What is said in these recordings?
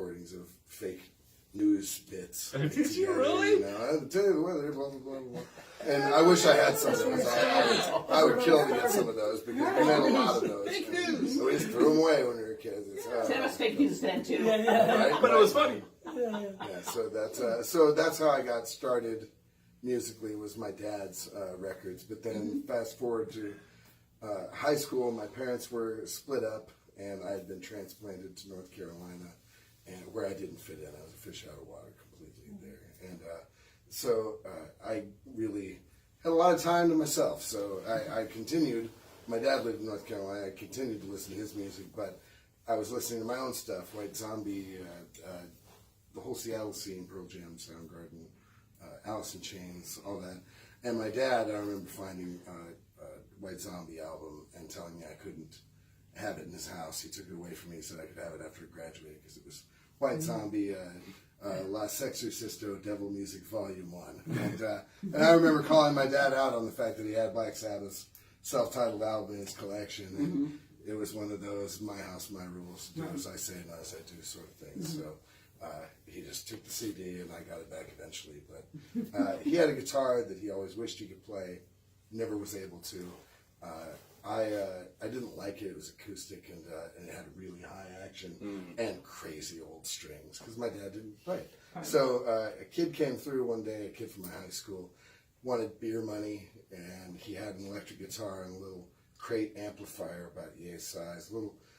recordings of fake news bits. Did you really? You know, I'll tell you the weather, blah, blah, blah, blah. And I wish I had some of those. I would kill to get some of those because we had a lot of those. Fake news. So we just threw them away when we were kids. It was fake news then too. Right? But it was funny. Yeah, so that's how I got started musically, was my dad's records. But then fast forward to high school, my parents were split up, and I had been transplanted to North Carolina, and where I didn't fit in. I was a fish out of water completely there. And so I really had a lot of time to myself. So I continued. My dad lived in North Carolina. I continued to listen to his music, but I was listening to my own stuff, White Zombie, the whole Seattle scene, Pearl Jam, Soundgarden, Alice in Chains, all that. And my dad, I remember finding White Zombie album and telling me I couldn't have it in his house. He took it away from me. He said I could have it after I graduated because it was White Zombie, La Sexorcisto, Devil Music Volume 1. And I remember calling my dad out on the fact that he had Black Sabbath's self-titled album in his collection. And it was one of those, my house, my rules, do as I say, not as I do sort of things. So he just took the CD and I got it back eventually. But he had a guitar that he always wished he could play, never was able to. I didn't like it. It was acoustic and it had really high action and crazy old strings because my dad didn't play. So a kid came through one day, a kid from my high school, wanted beer money, and he had an electric guitar and a little crate amplifier about yay size,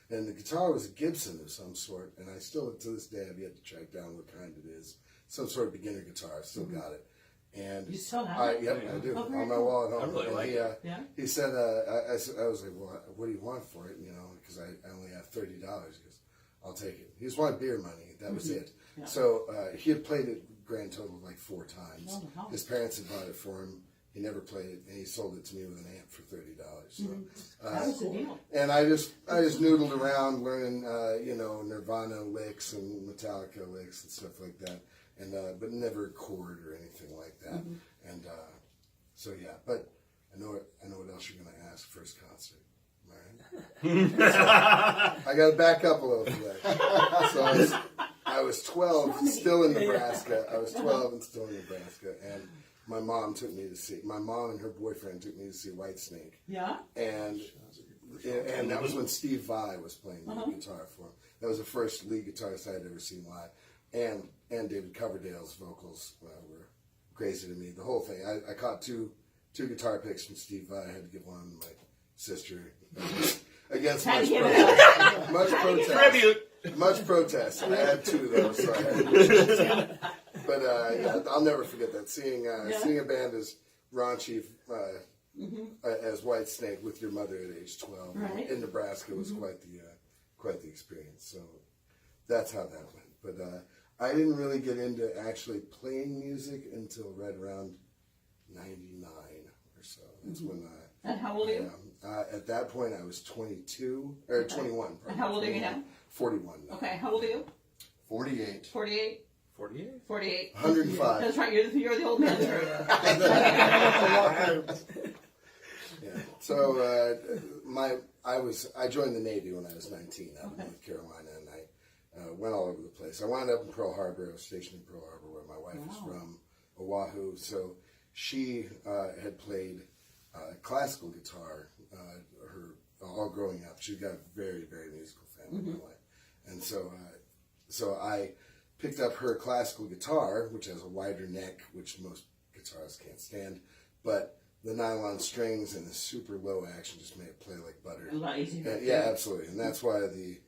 and the guitar was a Gibson of some sort, and I still, to this day, have yet to track down what kind it is. Some sort of beginner guitar. I still got it. And You still have it? Yep, I do. Okay. On my wall at home. I really and like it. Yeah. He said, I was like, well, what do you want for it? You know, because I only have $30. He goes, I'll take it. He just wanted beer money. That was it. Yeah. So he had played it grand total like 4 times. Oh, wow. His parents had bought it for him. He never played it, and he sold it to me with an amp for $30. So, That was the deal. and I just noodled around learning, Nirvana licks and Metallica licks and stuff like that, and but never chord or anything like that. And so yeah, but I know what else you're going to ask. First concert, right? I got to back up a little bit. So I was 12, still in Nebraska. I was 12 and still in Nebraska, and my mom and her boyfriend took me to see Whitesnake. Yeah? And that was when Steve Vai was playing the guitar for him. That was the first lead guitarist I had ever seen live. And David Coverdale's vocals were crazy to me. The whole thing. I caught two guitar picks from Steve Vai. I had to give one to my sister against much protest. Much protest. I had 2 of those, so I had to give them. But yeah, I'll never forget that. Seeing a band as raunchy as Whitesnake with your mother at age 12 in Nebraska was quite the experience. So that's how that went. But I didn't really get into actually playing music until right around 99 or so. That's when I. And how old are you? At that point, I was 21. Probably. And how old are you now? 41 now. Okay, how old are you? 48. 48? 48? 48. 105. That's right, you're the old man. Yeah. So I joined the Navy when I was 19 out in North Carolina, and I went all over the place. I wound up in Pearl Harbor. I was stationed in Pearl Harbor, where my wife is from, Oahu. So she had played classical guitar all growing up. She got a very, very musical family in my life, and so I picked up her classical guitar, which has a wider neck, which most guitarists can't stand, but the nylon strings and the super low action just made it play like butter. A lot easier. Yeah, absolutely. And that's why the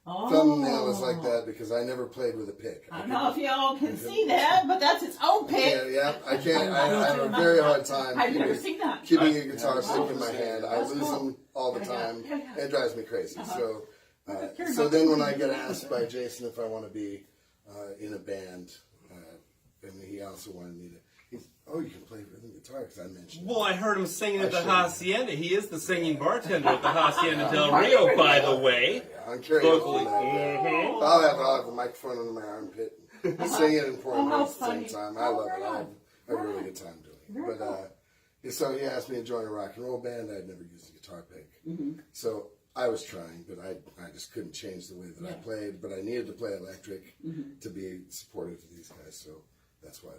thumbnail is like that, because I never played with a pick. I don't know if y'all can see that, but that's its own pick. Yeah, I can't. I have a very hard time I've never seen that. keeping a guitar pick in my hand. I lose them all the time. It drives me crazy. So then when I get asked by Jason if I want to be in a band, and he also wanted me to, you can play rhythm guitar, because I mentioned Well, I heard him singing at the Hacienda. He is the singing bartender at the Hacienda Del Rio, by the way. I'm karaoke tonight. I'll have a microphone under my armpit, singing and pouring drinks at the same time. I love it. I have a really good time doing it. But so he asked me to join a rock and roll band. I'd never used a guitar pick. So I was trying, but I just couldn't change the way that I played. But I needed to play electric to be supportive to these guys, so that's why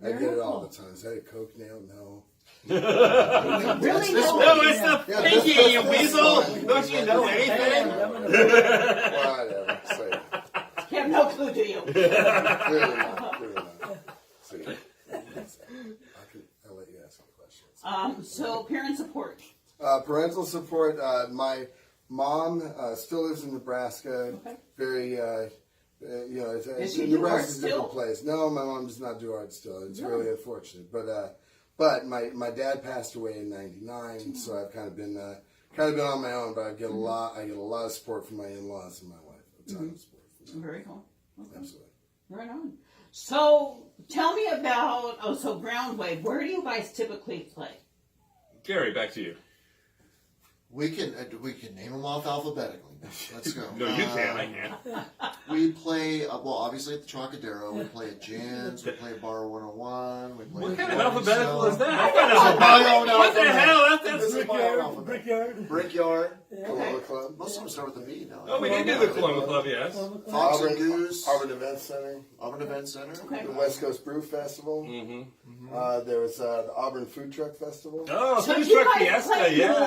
I get it all the time. Is that a Coke nail? No. Really? No, it's the pinky, you weasel. Don't you know anything? Whatever. So, You have no clue, do you? clearly not. So, I'll let you ask me questions. So parent support. Parental support. My mom still lives in Nebraska. Okay. Very, Does she do art Nebraska's a still? different place. No, my mom does not do art still. It's really unfortunate. But my dad passed away in '99, so I've kind of been on my own. But I get a lot of support from my in-laws and my wife. A ton of support. Very cool. Okay. Absolutely. Right on. So tell me about Groundwave. Where do you guys typically play? Gary, back to you. We can name them off alphabetically. Let's go. No, you can't. I can't. We play, obviously at the Trocadero. We play at Jan's. We play at Bar 101. We play What at kind of Barney alphabetical Cell. is that? I thought alphabetical. No, What the no. hell? This That's is my own alphabet. Brickyard. Brickyard. Coloma Club. Most of them start with a B now. Oh, we did do the Coloma Club, yes. Fox and Goose. Auburn Event Center. Auburn Event Center. Okay. The West Coast Brew Festival. There was the Auburn Food Truck Festival. Oh, So Food do you Truck guys Fiesta, play yeah.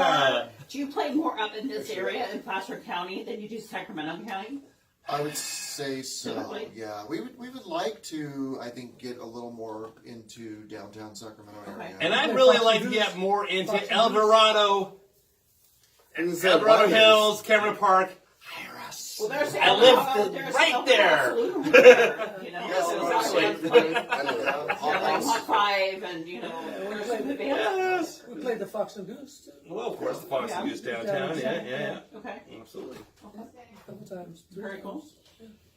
more? Do you play more up in this area in Placer County than you do Sacramento County? I would say so. Typically. Yeah, we would like to, I think, get a little more into downtown Sacramento area. Okay. And I'd really like to get more into El Dorado, And El Dorado Hills, Cameron Park. Hire us. Well, there's I live right there. You know, Yes, so exactly. I know that. like Hot 5 and, you know, there's some good bands. Yes. We played the Fox and Goose too, Well, of course, the Fox and Goose downtown. Yeah. Okay, Absolutely. a couple times. very cool.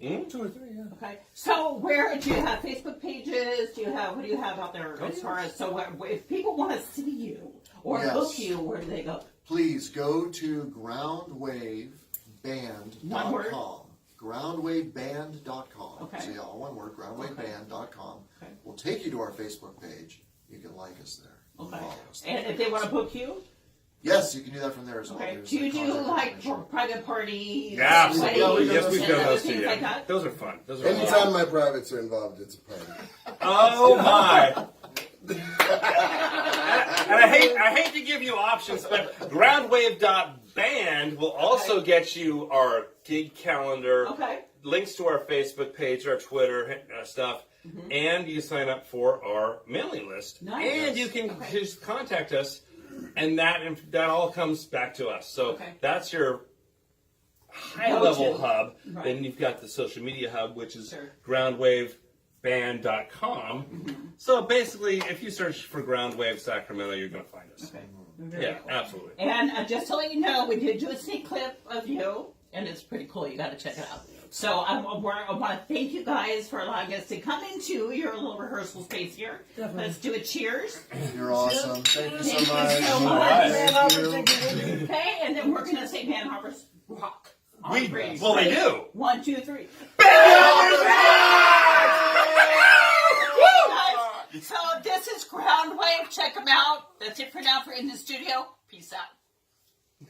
2 or 3, yeah. Okay, so where do you have Facebook pages? What do you have out there as far as, so if people want to see you or Yes. book you, where do they go? Please go to One word? groundwaveband.com. Groundwaveband.com. Okay. So yeah, all one word, groundwaveband.com. Okay. We'll take you to our Facebook page. You can like us there. Okay. Follow us. And if they want to book you, Yes, you can do that from there as well. okay, There's do you the do contact like information. private parties? Yeah, absolutely. weddings, Yes, we've and done other those too. things like Yeah. that? Those are fun. Those are fun. Anytime my privates are involved, it's a party. Oh my! And I hate to give you options, but Groundwave.band will also get you our gig calendar, Okay. links to our Facebook page, our Twitter stuff, and you sign up for our mailing list. Nice. And you can just contact us, and that all comes back to us. So Okay. that's your high-level Go-to. hub. Right. Then you've got the social media hub, which is Sure. groundwaveband.com. So basically, if you search for Groundwave Sacramento, you're going to find us. Okay. Very Yeah, cool. absolutely. And just to let you know, we did do a sneak clip of you, and it's pretty cool. You got to check it out. So I want to thank you guys for allowing us to come into your little rehearsal space here. Definitely. Let's do a cheers. You're awesome. Thank you Thank so you much. so much. Thank you. Okay, and then we're going to say Bandhoppers rock. On three. Well, they do. 1, 2, 3. So this is Groundwave. Check them out. That's it for now for In the Studio. Peace out.